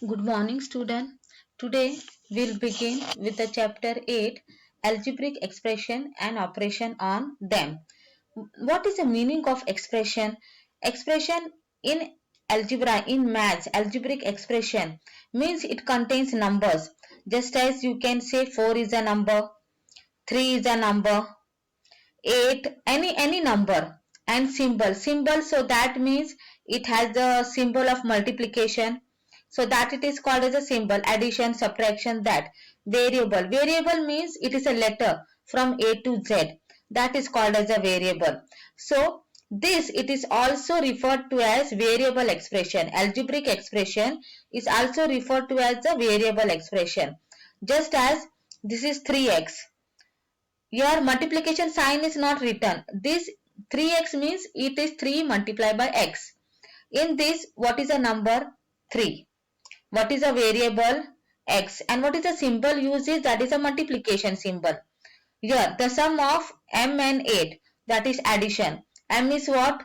Good morning, student. Today we'll begin with the chapter 8 algebraic expression and operation on them. What is the meaning of expression? Expression in algebra, in maths, algebraic expression means it contains numbers. Just as you can say 4 is a number, 3 is a number, 8, any number, and symbol, so that means it has the symbol of multiplication, so that it is called as a symbol. Addition, subtraction, that. Variable means it is a letter from A to Z, that is called as a variable. So this, it is also referred to as variable expression. Algebraic expression is also referred to as a variable expression. Just as this is 3x, your multiplication sign is not written. This 3x means it is 3 multiplied by x. In this, what is a number? 3. What is a variable? X. And what is the symbol used? That is a multiplication symbol. Here, the sum of m and 8, that is addition. M is what?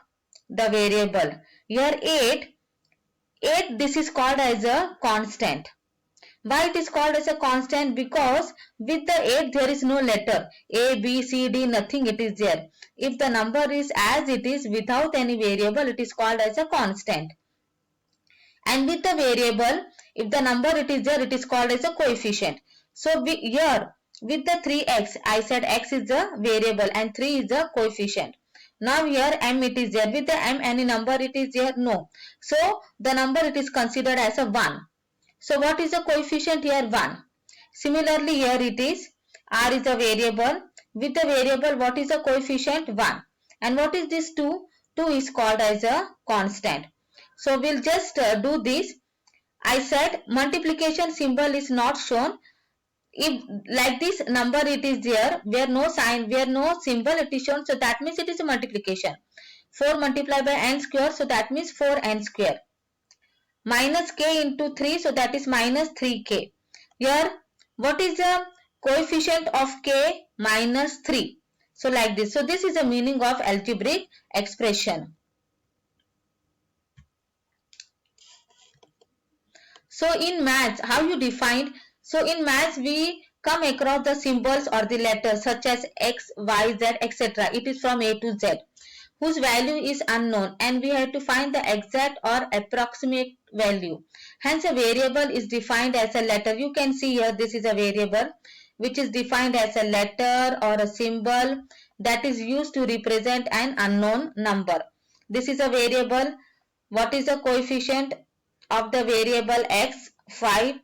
The variable. Here 8, this is called as a constant. Why it is called as a constant? Because with the 8 there is no letter A, B, C, D, nothing it is there. If the number is as it is without any variable, it is called as a constant. And with the variable, if the number it is there, it is called as a coefficient. So here with the 3x, I said x is the variable and 3 is the coefficient. Now here m it is there. With the m, any number it is there? No. So the number it is considered as a 1. So what is the coefficient here? 1. Similarly here it is r is a variable. With the variable, what is the coefficient? 1. And what is this 2? 2 is called as a constant. So we'll just do this. I said multiplication symbol is not shown. If like this number it is there, where no sign, where no symbol it is shown, so that means it is a multiplication. 4 multiplied by n square, so that means 4n square. Minus k into 3, so that is minus 3k. Here, what is the coefficient of k? Minus 3. So like this. So this is the meaning of algebraic expression. So in maths, how you defined? So in maths, we come across the symbols or the letters such as x, y, z, etc. It is from A to Z, whose value is unknown, and we have to find the exact or approximate value. Hence a variable is defined as a letter. You can see here this is a variable which is defined as a letter or a symbol that is used to represent an unknown number. This is a variable. What is the coefficient of the variable x? 5.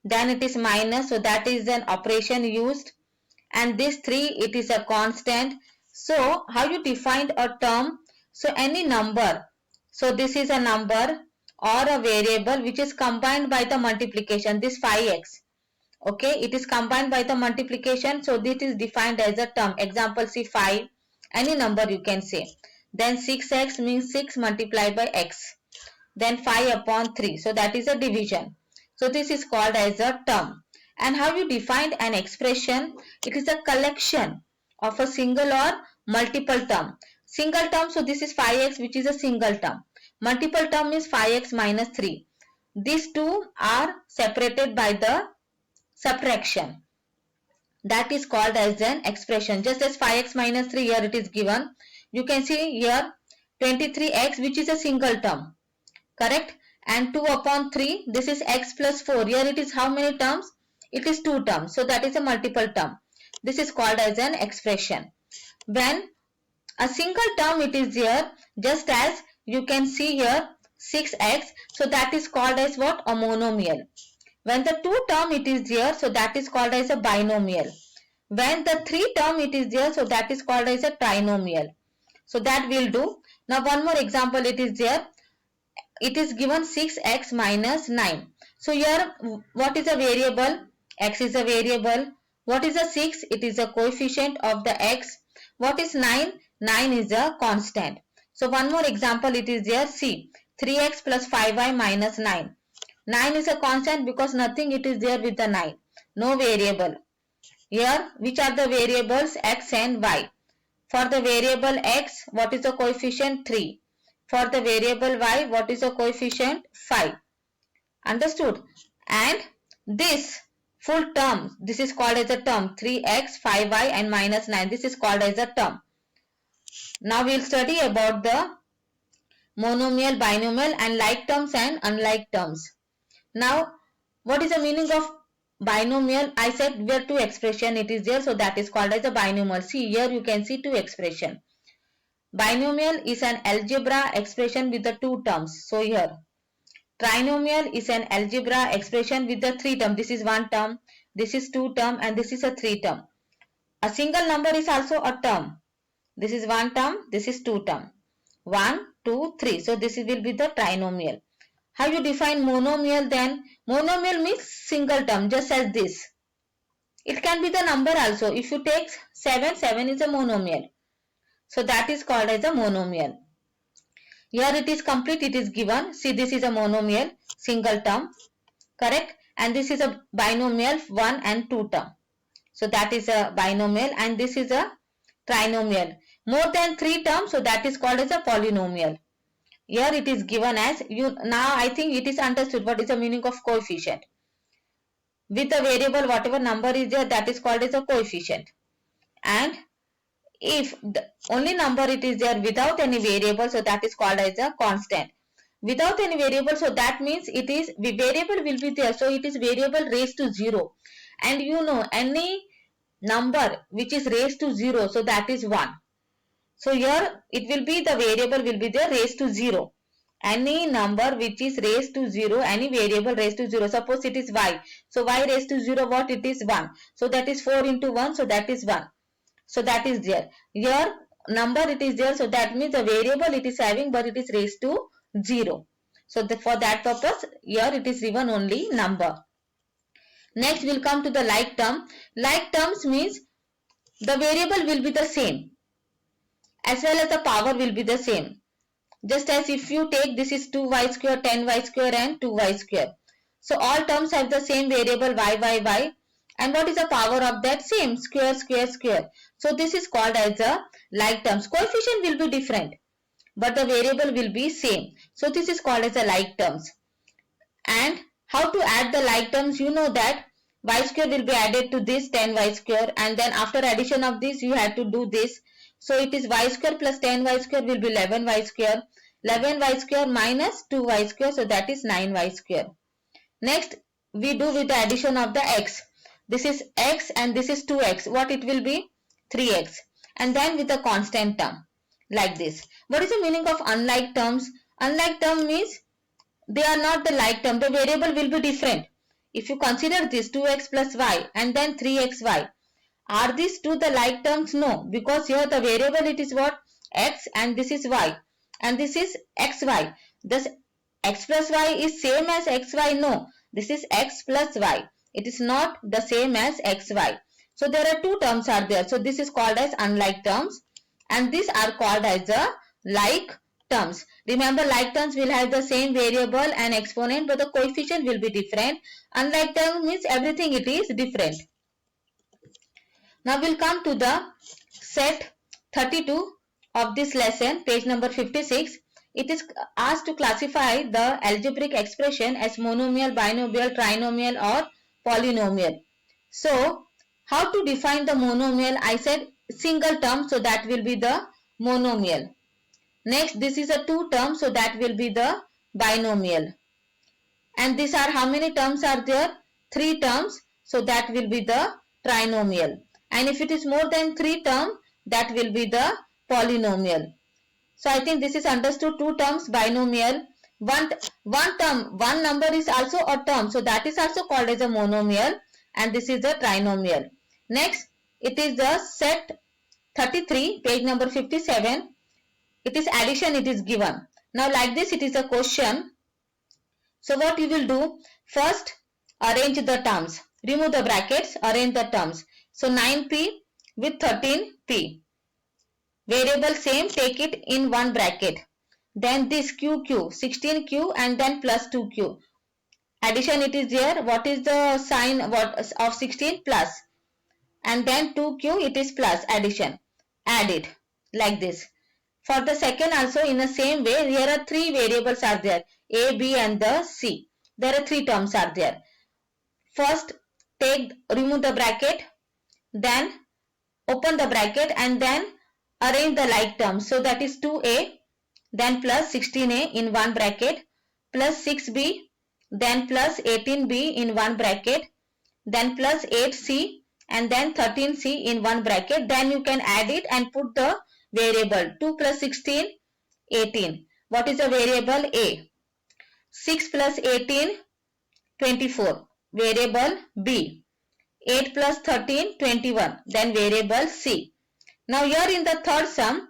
Then it is minus, so that is an operation used. And this 3, it is a constant. So how you defined a term? So any number. So this is a number or a variable which is combined by the multiplication. This 5x. Okay, it is combined by the multiplication. So this is defined as a term. Example, see 5. Any number you can say. Then 6x means 6 multiplied by x. Then 5 upon 3. So that is a division. So this is called as a term. And how you defined an expression? It is a collection of a single or multiple term. Single term, so this is 5x which is a single term. Multiple term is 5x minus 3. These two are separated by the subtraction. That is called as an expression. Just as 5x minus 3 here it is given. You can see here 23x which is a single term. Correct? And 2 upon 3, this is x plus 4. Here it is how many terms? It is 2 terms. So that is a multiple term. This is called as an expression. When a single term it is here, just as you can see here 6x, so that is called as what? A monomial. When the 2 term it is here, so that is called as a binomial. When the 3 term it is there, so that is called as a trinomial. So that will do. Now one more example it is there. It is given 6x minus 9. So here what is a variable? X is a variable. What is a 6? It is a coefficient of the x. What is 9? 9 is a constant. So one more example it is there. See 3x plus 5y minus 9. 9 is a constant because nothing it is there with the 9. No variable. Here which are the variables? X and y. For the variable x, what is the coefficient? 3. For the variable y, what is the coefficient? 5. Understood? And this full term, this is called as a term, 3x, 5y and minus 9. This is called as a term. Now we will study about the monomial, binomial and like terms and unlike terms. Now, what is the meaning of binomial? I said where two expression it is there, so that is called as a binomial. See here you can see two expression. Binomial is an algebra expression with the two terms. So here, trinomial is an algebra expression with the three term. This is one term, this is two term and this is a three term. A single number is also a term. This is one term, this is two term. 1, 2, 3. So this will be the trinomial. How you define monomial then? Monomial means single term, just as this. It can be the number also. If you take 7, 7 is a monomial. So that is called as a monomial. Here it is complete, it is given. See, this is a monomial, single term. Correct? And this is a binomial, 1 and 2 term. So that is a binomial and this is a trinomial. More than 3 terms, so that is called as a polynomial. Here it is given as, now I think it is understood what is the meaning of coefficient. With a variable, whatever number is there, that is called as a coefficient. And if the only number it is there without any variable, so that is called as a constant. Without any variable, so that means it is, the variable will be there, so it is variable raised to 0. And you know, any number which is raised to 0, so that is 1. So here it will be, the variable will be there raised to 0. Any number which is raised to 0, any variable raised to 0. Suppose it is y. So y raised to 0, what it is? 1. So that is 4 into 1, so that is 1. So that is there. Here number it is there, so that means the variable it is having, but it is raised to 0. So for that purpose, here it is given only number. Next we'll come to the like term. Like terms means the variable will be the same, as well as the power will be the same. Just as if you take, this is 2y square, 10y square and 2y square. So all terms have the same variable y. And what is the power of that? Same, square, square, square. So this is called as a like terms. Coefficient will be different, but the variable will be same. So this is called as a like terms. And how to add the like terms? You know that y square will be added to this 10y square, and then after addition of this you have to do this. So it is y square plus 10y square will be 11y square. 11y square minus 2y square, so that is 9y square. Next we do with the addition of the x. This is x and this is 2x. What it will be? 3x. And then with a constant term like this. What is the meaning of unlike terms? Unlike term means they are not the like term. The variable will be different. If you consider this 2x plus y and then 3xy, are these two the like terms? No, because here the variable it is what? X and this is y and this is xy. Thus x plus y is same as xy? No, this is x plus y. It is not the same as xy. So there are two terms are there. So this is called as unlike terms and these are called as the like terms. Remember, like terms will have the same variable and exponent, but the coefficient will be different. Unlike term means everything it is different. Now we'll come to the set 32 of this lesson, page number 56. It is asked to classify the algebraic expression as monomial, binomial, trinomial or polynomial. So how to define the monomial? I said single term, so that will be the monomial. Next, this is a two term, so that will be the binomial. And these are how many terms are there? 3 terms, so that will be the trinomial. And if it is more than 3 terms, that will be the polynomial. So I think this is understood. 2 terms, binomial. One term, one number is also a term, so that is also called as a monomial, and this is the trinomial. Next, it is the set 33, page number 57. It is addition, it is given. Now like this, it is a question. So what you will do? First, arrange the terms. Remove the brackets, arrange the terms. So 9p with 13p. Variable same, take it in one bracket. Then this QQ, 16Q and then plus 2Q. Addition it is there. What is the sign of 16? Plus. And then 2Q it is plus, addition. Add it like this. For the second also in the same way, here are 3 variables are there. A, B and the C. there are three terms are there. First, remove the bracket, then open the bracket and then arrange the like terms. So that is 2a, then plus 16a in one bracket, plus 6b, then plus 18b in one bracket, then plus 8c and then 13c in one bracket. Then you can add it and put the variable 2 plus 16, 18. What is the variable? A. 6 plus 18, 24. Variable B. 8 plus 13, 21. Then variable C. Now here in the third sum,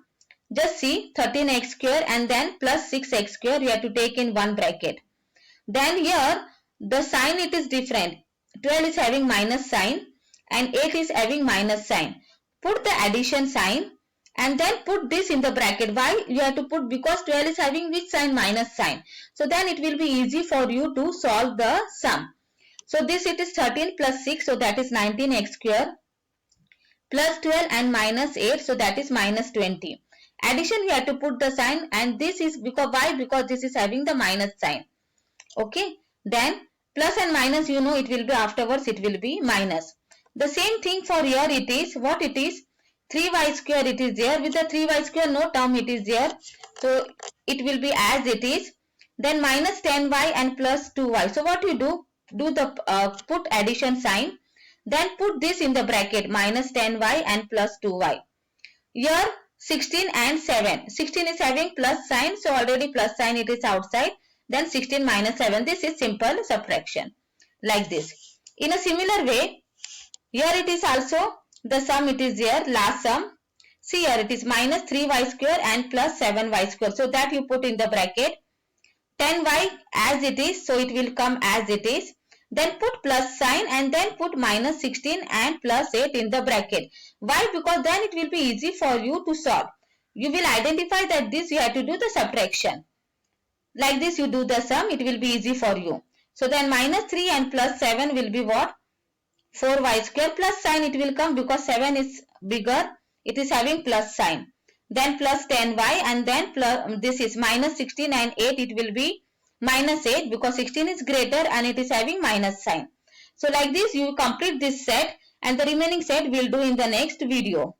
just see 13x square and then plus 6x square you have to take in one bracket. Then here the sign it is different. 12 is having minus sign and 8 is having minus sign. Put the addition sign and then put this in the bracket. Why you have to put? Because 12 is having which sign? Minus sign. So then it will be easy for you to solve the sum. So this it is 13 plus 6, so that is 19x square, plus 12 and minus 8, so that is minus 20. Addition you have to put the sign, and this is because why? Because this is having the minus sign. Okay, then plus and minus, you know, it will be afterwards, it will be minus. The same thing for here, it is what it is, 3y square it is there. With the 3y square no term it is there, so it will be as it is. Then minus 10y and plus 2y. So what you do the put addition sign, then put this in the bracket, minus 10y and plus 2y. Here 16 and 7. 16 is having plus sign, so already plus sign it is outside. Then 16 minus 7. This is simple subtraction like this. In a similar way, here it is also the sum it is there, last sum. See here it is minus 3y square and plus 7y square. So that you put in the bracket. 10y as it is, so it will come as it is. Then put plus sign and then put minus 16 and plus 8 in the bracket. Why? Because then it will be easy for you to solve. You will identify that this you have to do the subtraction. Like this you do the sum, it will be easy for you. So then minus 3 and plus 7 will be what? 4y square. Plus sign it will come because 7 is bigger. It is having plus sign. Then plus 10y and then plus this is minus 16 and 8, it will be minus 8 because 16 is greater and it is having minus sign. So like this you complete this set, and the remaining set we'll do in the next video.